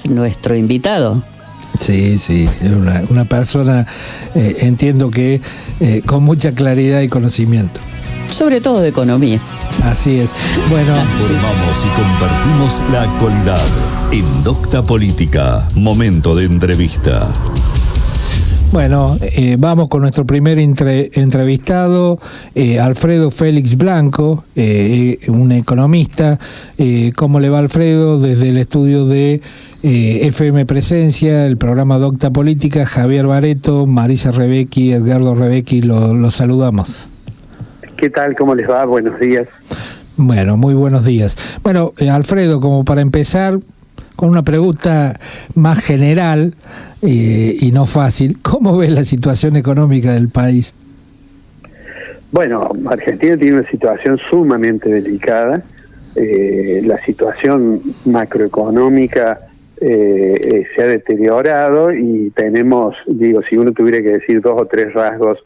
nuestro invitado. Sí, es una persona, entiendo que con mucha claridad y conocimiento. Sobre todo de economía. Así es. Bueno, informamos y compartimos la actualidad en Docta Política, momento de entrevista. Bueno, vamos con nuestro primer entrevistado, Alfredo Félix Blanco, un economista. ¿Cómo le va, Alfredo? Desde el estudio de FM Presencia, el programa Docta Política, Javier Bareto, Marisa Rebecki, Edgardo Rebecki, los saludamos. ¿Qué tal? ¿Cómo les va? Buenos días. Bueno, muy buenos días. Bueno, Alfredo, como para empezar con una pregunta más general y no fácil, ¿cómo ves la situación económica del país? Bueno, Argentina tiene una situación sumamente delicada. La situación macroeconómica se ha deteriorado y tenemos, si uno tuviera que decir 2 o 3 rasgos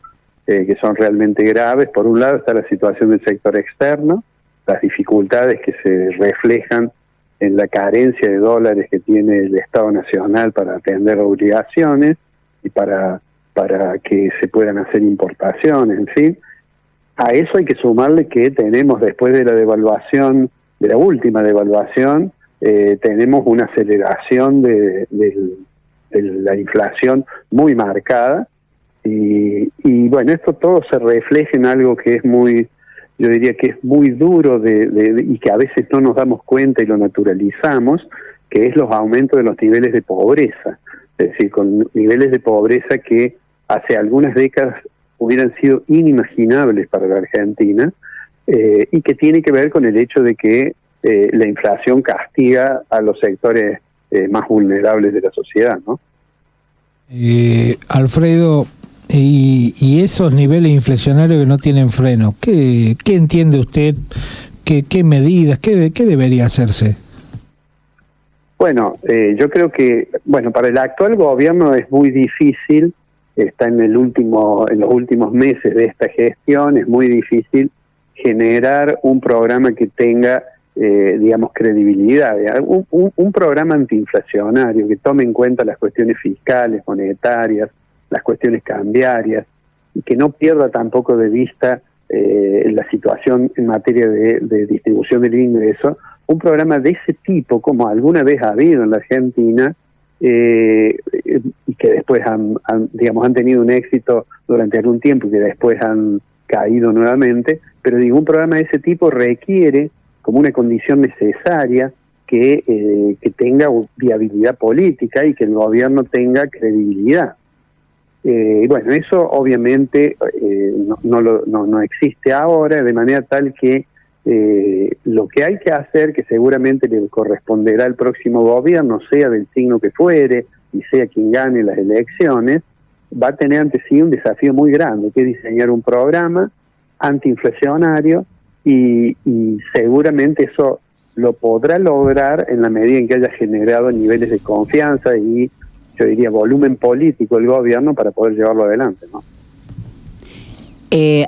que son realmente graves. Por un lado está la situación del sector externo, las dificultades que se reflejan en la carencia de dólares que tiene el Estado Nacional para atender obligaciones y para que se puedan hacer importaciones, en fin. A eso hay que sumarle que tenemos, después de la devaluación, de la última devaluación, tenemos una aceleración de la inflación muy marcada, y bueno, esto todo se refleja en algo que es muy, yo diría que es muy duro y que a veces no nos damos cuenta y lo naturalizamos, que es los aumentos de los niveles de pobreza. Es decir, con niveles de pobreza que hace algunas décadas hubieran sido inimaginables para la Argentina, y que tiene que ver con el hecho de que la inflación castiga a los sectores más vulnerables de la sociedad, ¿no? Alfredo, y esos niveles inflacionarios que no tienen freno, ¿qué entiende usted? ¿Qué medidas? ¿Qué debería hacerse? Bueno, yo creo que, para el actual gobierno es muy difícil, está en los últimos meses de esta gestión, es muy difícil generar un programa que tenga, credibilidad, un programa antiinflacionario que tome en cuenta las cuestiones fiscales, monetarias, las cuestiones cambiarias, y que no pierda tampoco de vista la situación en materia de distribución del ingreso. Un programa de ese tipo, como alguna vez ha habido en la Argentina, y que después han tenido un éxito durante algún tiempo y que después han caído nuevamente, pero un programa de ese tipo requiere, como una condición necesaria, que tenga viabilidad política y que el gobierno tenga credibilidad. Eso obviamente no existe ahora, de manera tal que lo que hay que hacer, que seguramente le corresponderá al próximo gobierno, sea del signo que fuere y sea quien gane las elecciones, va a tener ante sí un desafío muy grande, que es diseñar un programa antiinflacionario, y seguramente eso lo podrá lograr en la medida en que haya generado niveles de confianza y, yo diría, volumen político el gobierno para poder llevarlo adelante, ¿no?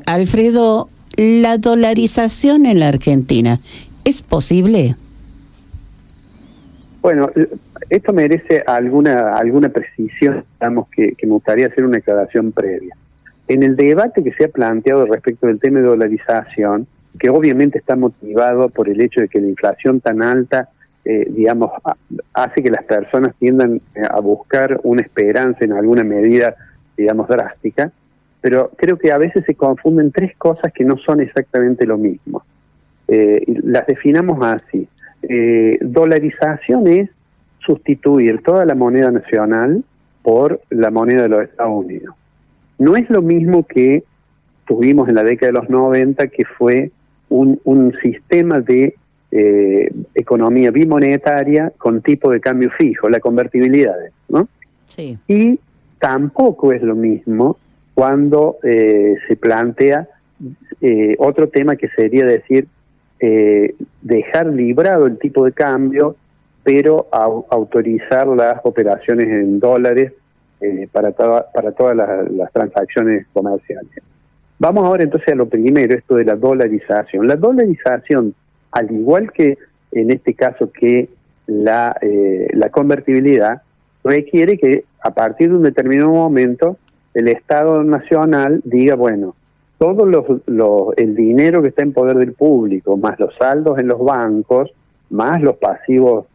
Alfredo, ¿la dolarización en la Argentina es posible? Bueno, esto merece alguna precisión, que me gustaría hacer una aclaración previa. En el debate que se ha planteado respecto del tema de dolarización, que obviamente está motivado por el hecho de que la inflación tan alta, hace que las personas tiendan a buscar una esperanza en alguna medida, drástica, pero creo que a veces se confunden 3 cosas que no son exactamente lo mismo. Las definamos así. Dolarización es sustituir toda la moneda nacional por la moneda de los Estados Unidos. No es lo mismo que tuvimos en la década de los 90, que fue un sistema de economía bimonetaria con tipo de cambio fijo, la convertibilidad, ¿no? Sí. Y tampoco es lo mismo cuando se plantea otro tema, que sería decir, dejar librado el tipo de cambio, pero autorizar las operaciones en dólares para todas las transacciones comerciales. Vamos ahora entonces a lo primero, esto de la dolarización. La dolarización, al igual que en este caso que la convertibilidad requiere que a partir de un determinado momento el Estado Nacional diga, bueno, todo el dinero que está en poder del público, más los saldos en los bancos, más los pasivos,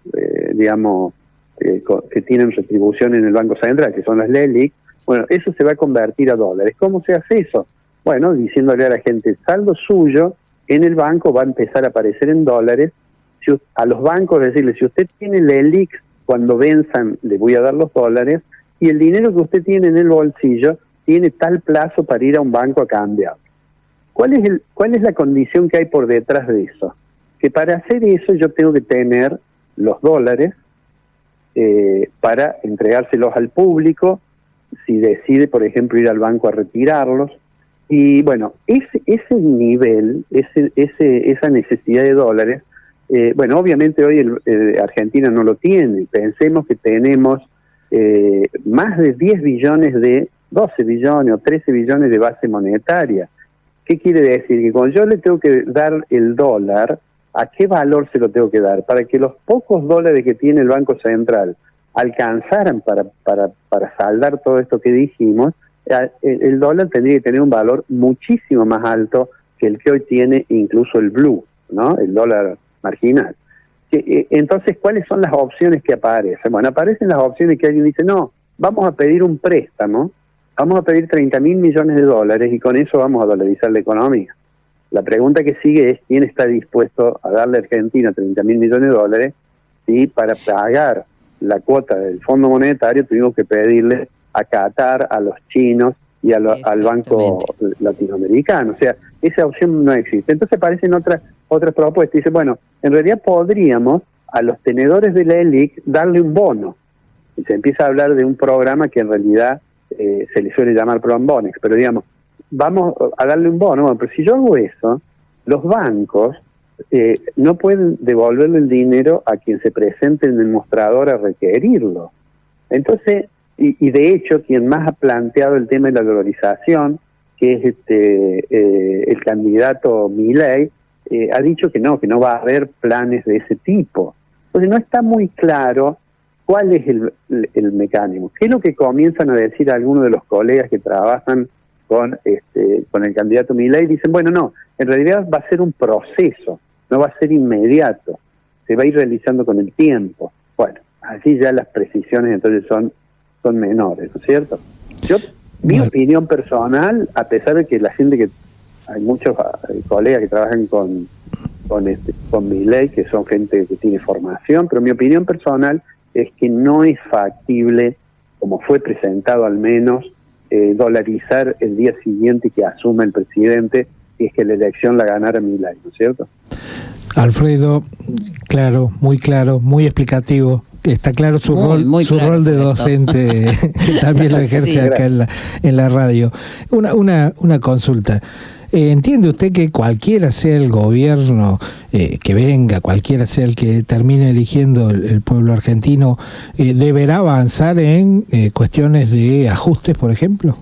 que tienen retribución en el Banco Central, que son las LELIC, bueno, eso se va a convertir a dólares. ¿Cómo se hace eso? Bueno, diciéndole a la gente, el saldo suyo en el banco va a empezar a aparecer en dólares. A los bancos decirle, si usted tiene LELIC, cuando venzan le voy a dar los dólares, y el dinero que usted tiene en el bolsillo tiene tal plazo para ir a un banco a cambiar. ¿Cuál es la condición que hay por detrás de eso? Que para hacer eso yo tengo que tener los dólares para entregárselos al público, si decide, por ejemplo, ir al banco a retirarlos. Y bueno, ese nivel, esa necesidad de dólares, obviamente hoy Argentina no lo tiene. Pensemos que tenemos más de 10 billones 12 billones o 13 billones de base monetaria. ¿Qué quiere decir? Que cuando yo le tengo que dar el dólar, ¿a qué valor se lo tengo que dar? Para que los pocos dólares que tiene el Banco Central alcanzaran para saldar todo esto que dijimos, el dólar tendría que tener un valor muchísimo más alto que el que hoy tiene incluso el blue, ¿no? El dólar marginal. Entonces, ¿cuáles son las opciones que aparecen? Bueno, aparecen las opciones que alguien dice, no, vamos a pedir un préstamo, vamos a pedir 30.000 millones de dólares y con eso vamos a dolarizar la economía. La pregunta que sigue es, ¿quién está dispuesto a darle a Argentina 30.000 millones de dólares si para pagar la cuota del Fondo Monetario tuvimos que pedirle a Qatar, a los chinos y al Banco Latinoamericano? O sea, esa opción no existe. Entonces aparecen otras propuestas. Dice, bueno, en realidad podríamos a los tenedores de la ELIC darle un bono. Y se empieza a hablar de un programa que en realidad se le suele llamar Proambonex, pero digamos, vamos a darle un bono. Bueno, pero si yo hago eso, los bancos no pueden devolverle el dinero a quien se presente en el mostrador a requerirlo. Entonces, y de hecho, quien más ha planteado el tema de la dolarización, que es el candidato Milei, ha dicho que no va a haber planes de ese tipo. Entonces no está muy claro cuál es el mecanismo. ¿Qué es lo que comienzan a decir algunos de los colegas que trabajan con el candidato Milei? Dicen, bueno, no, en realidad va a ser un proceso, no va a ser inmediato, se va a ir realizando con el tiempo. Bueno, así ya las precisiones entonces son menores, ¿no es cierto? Mi opinión personal, a pesar de que la gente que hay muchos colegas que trabajan con Milei, que son gente que tiene formación, pero mi opinión personal es que no es factible, como fue presentado al menos, dolarizar el día siguiente que asuma el presidente, y es que la elección la ganara Milei, ¿no es cierto? Alfredo, claro, muy explicativo. Está claro su rol de docente, que también lo ejerce sí, acá en la radio. Una consulta. ¿Entiende usted que cualquiera sea el gobierno que venga, cualquiera sea el que termine eligiendo el pueblo argentino, deberá avanzar en cuestiones de ajustes, por ejemplo?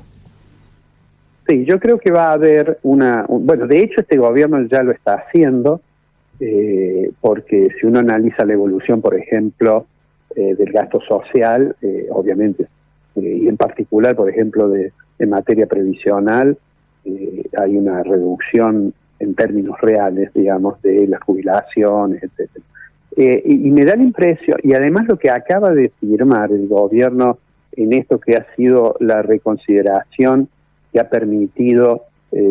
Sí, yo creo que va a haber bueno, de hecho este gobierno ya lo está haciendo, porque si uno analiza la evolución, por ejemplo, del gasto social, obviamente, y en particular, por ejemplo, en materia previsional, hay una reducción en términos reales, digamos, de las jubilaciones, etcétera. Y me da la impresión, y además lo que acaba de firmar el gobierno en esto que ha sido la reconsideración que ha permitido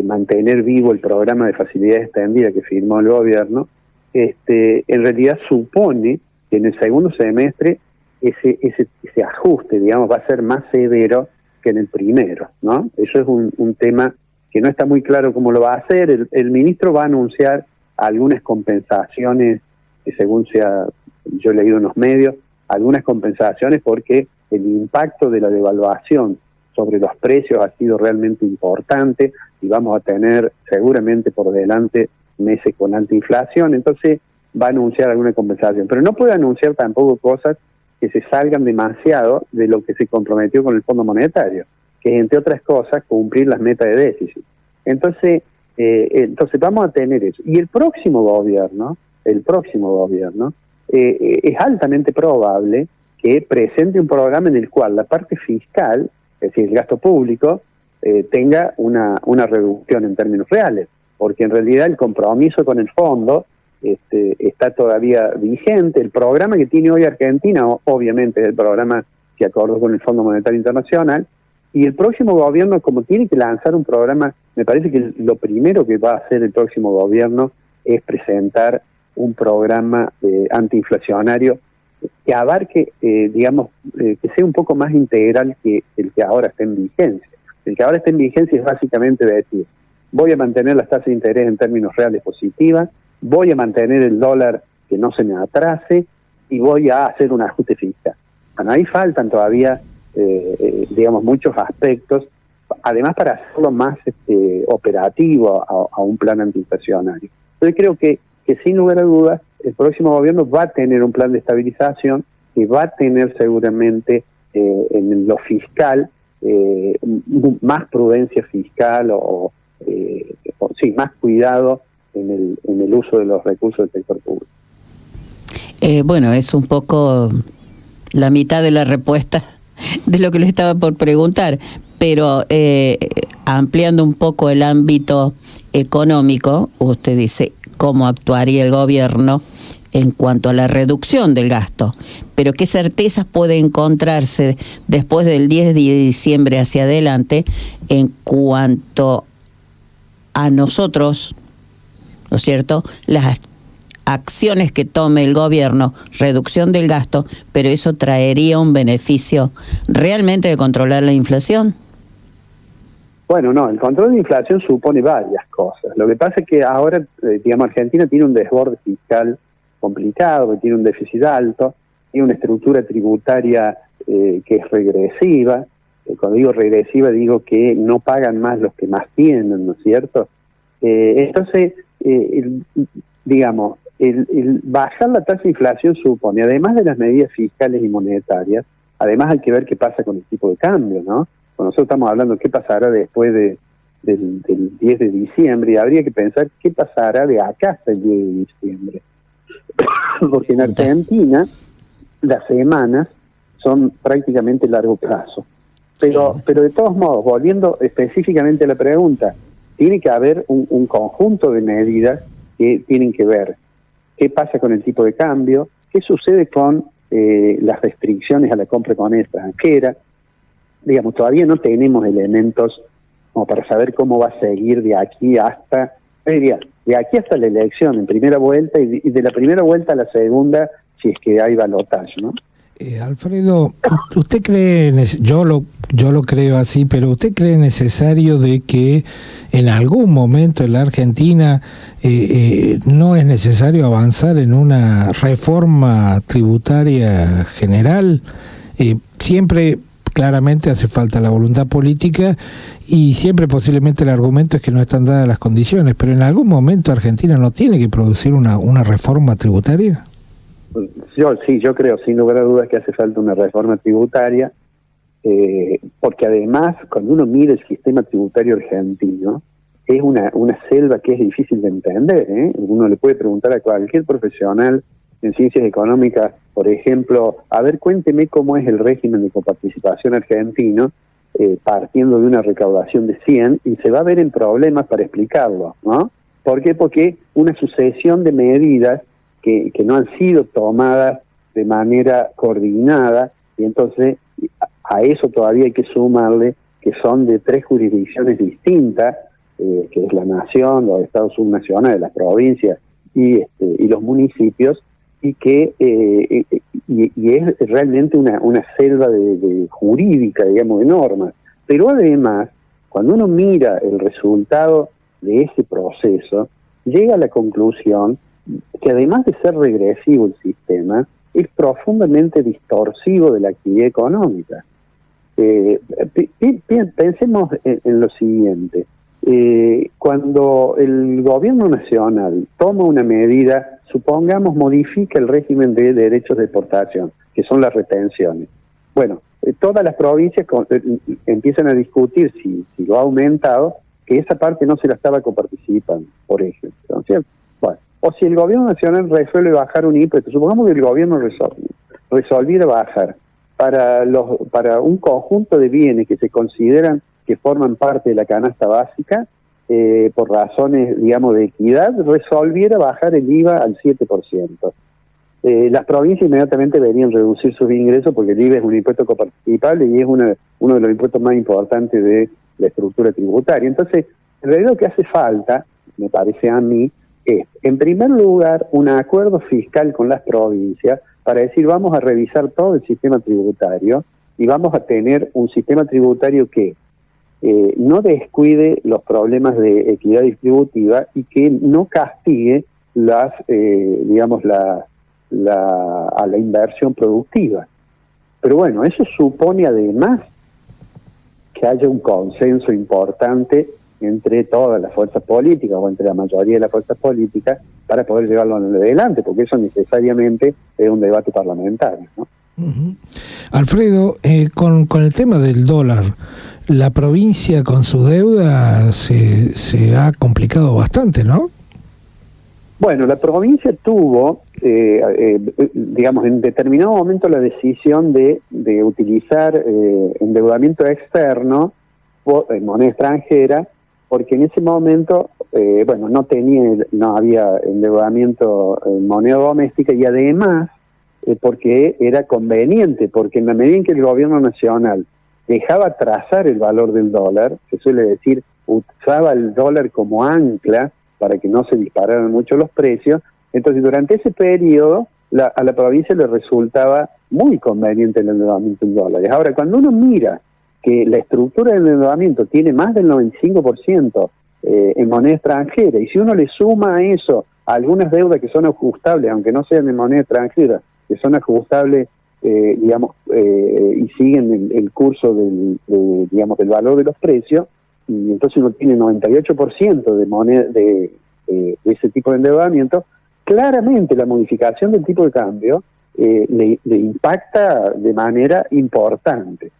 mantener vivo el programa de facilidades extendidas que firmó el gobierno, en realidad supone que en el segundo semestre ese ajuste, digamos, va a ser más severo que en el primero, ¿no? Eso es un tema que no está muy claro cómo lo va a hacer. El ministro va a anunciar algunas compensaciones, que según yo he leído en los medios, algunas compensaciones porque el impacto de la devaluación sobre los precios ha sido realmente importante y vamos a tener seguramente por delante meses con alta inflación, entonces va a anunciar alguna compensación, pero no puede anunciar tampoco cosas que se salgan demasiado de lo que se comprometió con el Fondo Monetario, que es, entre otras cosas, cumplir las metas de déficit. Entonces vamos a tener eso. Y el próximo gobierno es altamente probable que presente un programa en el cual la parte fiscal, es decir, el gasto público, tenga una reducción en términos reales, porque en realidad el compromiso con el fondo está todavía vigente. El programa que tiene hoy Argentina, obviamente, es el programa que acordó con el Fondo Monetario Internacional, y el próximo gobierno, como tiene que lanzar un programa, me parece que lo primero que va a hacer el próximo gobierno es presentar un programa antiinflacionario que abarque, que sea un poco más integral que el que ahora está en vigencia. El que ahora está en vigencia es básicamente decir, voy a mantener las tasas de interés en términos reales positivas, voy a mantener el dólar que no se me atrase y voy a hacer un ajuste fiscal. Bueno, ahí faltan todavía, muchos aspectos, además para hacerlo más operativo a un plan antiinflacionario. Entonces creo que sin lugar a dudas el próximo gobierno va a tener un plan de estabilización y va a tener seguramente en lo fiscal más prudencia fiscal más cuidado en el uso de los recursos del sector público. Bueno, es un poco la mitad de la respuesta de lo que le estaba por preguntar, pero ampliando un poco el ámbito económico, usted dice cómo actuaría el gobierno en cuanto a la reducción del gasto, pero qué certezas puede encontrarse después del 10 de diciembre hacia adelante en cuanto a nosotros, ¿no es cierto?, las acciones que tome el gobierno, reducción del gasto, pero eso traería un beneficio realmente de controlar la inflación. Bueno, no, el control de inflación supone varias cosas. Lo que pasa es que ahora, Argentina tiene un desborde fiscal complicado, que tiene un déficit alto, tiene una estructura tributaria que es regresiva. Cuando digo regresiva, digo que no pagan más los que más tienen, ¿no es cierto? Entonces, el bajar la tasa de inflación supone, además de las medidas fiscales y monetarias, además hay que ver qué pasa con el tipo de cambio, ¿no? Cuando nosotros estamos hablando de qué pasará después del 10 de diciembre, y habría que pensar qué pasará de acá hasta el 10 de diciembre. Porque en Argentina las semanas son prácticamente largo plazo. Pero de todos modos, volviendo específicamente a la pregunta, tiene que haber un conjunto de medidas que tienen que ver qué pasa con el tipo de cambio, qué sucede con las restricciones a la compra con extranjera. Todavía no tenemos elementos como para saber cómo va a seguir de aquí hasta, de aquí hasta la elección en primera vuelta y de la primera vuelta a la segunda, si es que hay balotaje, ¿no? Alfredo, ¿usted cree, yo lo creo así, pero usted cree necesario de que en algún momento en la Argentina no es necesario avanzar en una reforma tributaria general? Siempre claramente hace falta la voluntad política y siempre posiblemente el argumento es que no están dadas las condiciones, pero en algún momento Argentina no tiene que producir una reforma tributaria. Yo creo sin lugar a dudas que hace falta una reforma tributaria, porque además cuando uno mira el sistema tributario argentino es una selva que es difícil de entender, ¿eh? Uno le puede preguntar a cualquier profesional en ciencias económicas, por ejemplo, a ver, cuénteme cómo es el régimen de coparticipación argentino, partiendo de una recaudación de 100, y se va a ver en problemas para explicarlo, ¿no? ¿Por qué? Porque una sucesión de medidas que no han sido tomadas de manera coordinada, y entonces a eso todavía hay que sumarle que son de 3 jurisdicciones distintas, que es la nación, los estados subnacionales, las provincias y los municipios, y que y es realmente una selva de jurídica, digamos, de normas. Pero además, cuando uno mira el resultado de ese proceso, llega a la conclusión que además de ser regresivo el sistema, es profundamente distorsivo de la actividad económica. Pensemos en lo siguiente. Cuando el gobierno nacional toma una medida, supongamos modifica el régimen de derechos de exportación, que son las retenciones. Bueno, todas las provincias empiezan a discutir si lo ha aumentado, que esa parte no se la estaba coparticipando, por ejemplo, ¿no es cierto? Bueno, o si el gobierno nacional resuelve bajar un impuesto, supongamos que el gobierno resolviera bajar para un conjunto de bienes que se consideran que forman parte de la canasta básica, por razones, digamos, de equidad, resolviera bajar el IVA al 7%. Las provincias inmediatamente deberían reducir sus ingresos porque el IVA es un impuesto coparticipable y es uno de los impuestos más importantes de la estructura tributaria. Entonces, en realidad lo que hace falta, me parece a mí, es, en primer lugar, un acuerdo fiscal con las provincias para decir vamos a revisar todo el sistema tributario y vamos a tener un sistema tributario que no descuide los problemas de equidad distributiva y que no castigue a la inversión productiva. Pero bueno, eso supone además que haya un consenso importante entre todas las fuerzas políticas o entre la mayoría de las fuerzas políticas para poder llevarlo adelante, porque eso necesariamente es un debate parlamentario, ¿no? Uh-huh. Alfredo, con el tema del dólar, la provincia con su deuda se ha complicado bastante, ¿no? Bueno, la provincia tuvo, digamos, en determinado momento la decisión de utilizar endeudamiento externo en moneda extranjera, porque en ese momento, no había endeudamiento en moneda doméstica y además porque era conveniente, porque en la medida en que el gobierno nacional dejaba trazar el valor del dólar, se suele decir, usaba el dólar como ancla para que no se dispararan mucho los precios, entonces durante ese periodo a la provincia le resultaba muy conveniente el endeudamiento en dólares. Ahora, cuando uno mira que la estructura del endeudamiento tiene más del 95% en moneda extranjera, y si uno le suma a eso algunas deudas que son ajustables, aunque no sean en moneda extranjera, que son ajustables, y siguen el curso del valor de los precios, y entonces uno tiene 98% de moneda de ese tipo de endeudamiento, claramente la modificación del tipo de cambio le impacta de manera importante.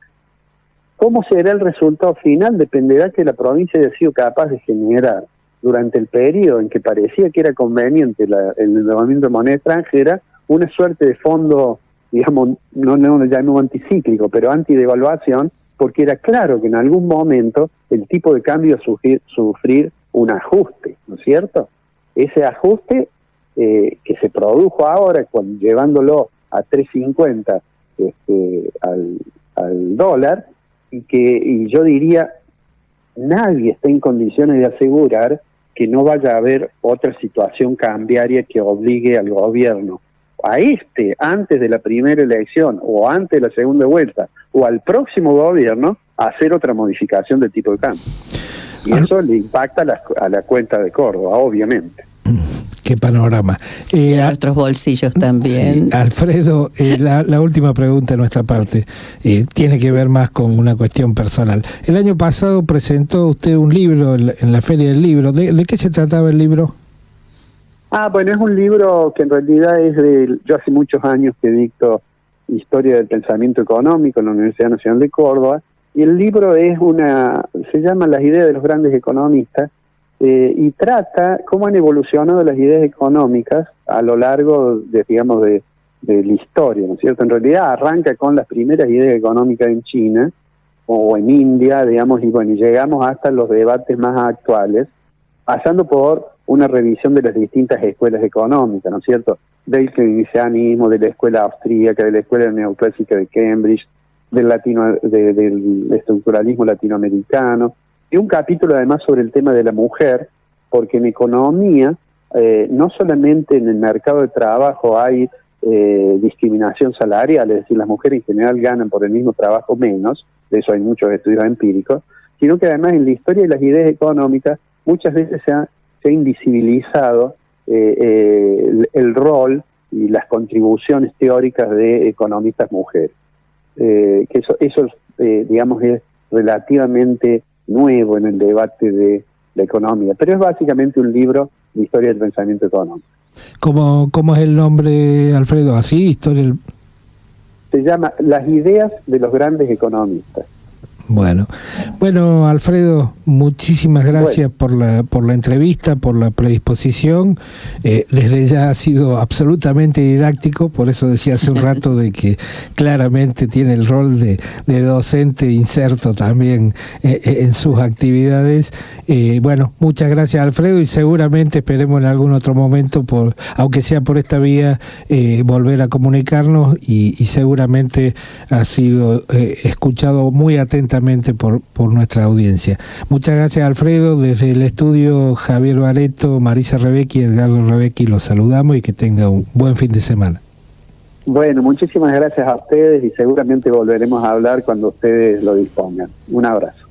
¿Cómo será el resultado final? Dependerá que la provincia haya sido capaz de generar durante el periodo en que parecía que era conveniente el endeudamiento de moneda extranjera, una suerte de fondo, digamos, no lo llamemos anticíclico, pero antidevaluación, porque era claro que en algún momento el tipo de cambio iba a sufrir un ajuste, ¿no es cierto? Ese ajuste que se produjo ahora, llevándolo a 3.50 al dólar, y yo diría, nadie está en condiciones de asegurar que no vaya a haber otra situación cambiaria que obligue al gobierno antes de la primera elección o antes de la segunda vuelta o al próximo gobierno a hacer otra modificación del tipo de cambio. Y eso le impacta a la cuenta de Córdoba, obviamente. Qué panorama. A nuestros bolsillos también. Sí, Alfredo, la última pregunta de nuestra parte tiene que ver más con una cuestión personal. El año pasado presentó usted un libro en la Feria del Libro. ¿De qué se trataba el libro? Bueno, es un libro que en realidad yo hace muchos años que dicto Historia del Pensamiento Económico en la Universidad Nacional de Córdoba, y el libro se llama Las ideas de los grandes economistas, y trata cómo han evolucionado las ideas económicas a lo largo de la historia, ¿no es cierto? En realidad arranca con las primeras ideas económicas en China o en India, digamos, y llegamos hasta los debates más actuales, pasando por una revisión de las distintas escuelas económicas, ¿no es cierto? Del keynesianismo, de la escuela austríaca, de la escuela neoclásica de Cambridge, del estructuralismo latinoamericano, y un capítulo además sobre el tema de la mujer, porque en economía, no solamente en el mercado de trabajo hay discriminación salarial, es decir, las mujeres en general ganan por el mismo trabajo menos, de eso hay muchos estudios empíricos, sino que además en la historia de las ideas económicas muchas veces se ha invisibilizado el rol y las contribuciones teóricas de economistas mujeres. Que eso digamos, es relativamente nuevo en el debate de la economía, pero es básicamente un libro de historia del pensamiento económico. ¿Cómo es el nombre, Alfredo? ¿Así? Se llama Las ideas de los grandes economistas. Bueno, Alfredo, muchísimas gracias por la entrevista, por la predisposición. Desde ya ha sido absolutamente didáctico, por eso decía hace un rato de que claramente tiene el rol de docente inserto también en sus actividades. Bueno, muchas gracias, Alfredo, y seguramente esperemos en algún otro momento, aunque sea por esta vía, volver a comunicarnos y seguramente ha sido escuchado muy atentamente por nuestra audiencia. Muchas gracias, Alfredo. Desde el estudio, Javier Bareto, Marisa Rebecki y Edgardo Rebecki, los saludamos y que tenga un buen fin de semana. Bueno, muchísimas gracias a ustedes y seguramente volveremos a hablar cuando ustedes lo dispongan. Un abrazo.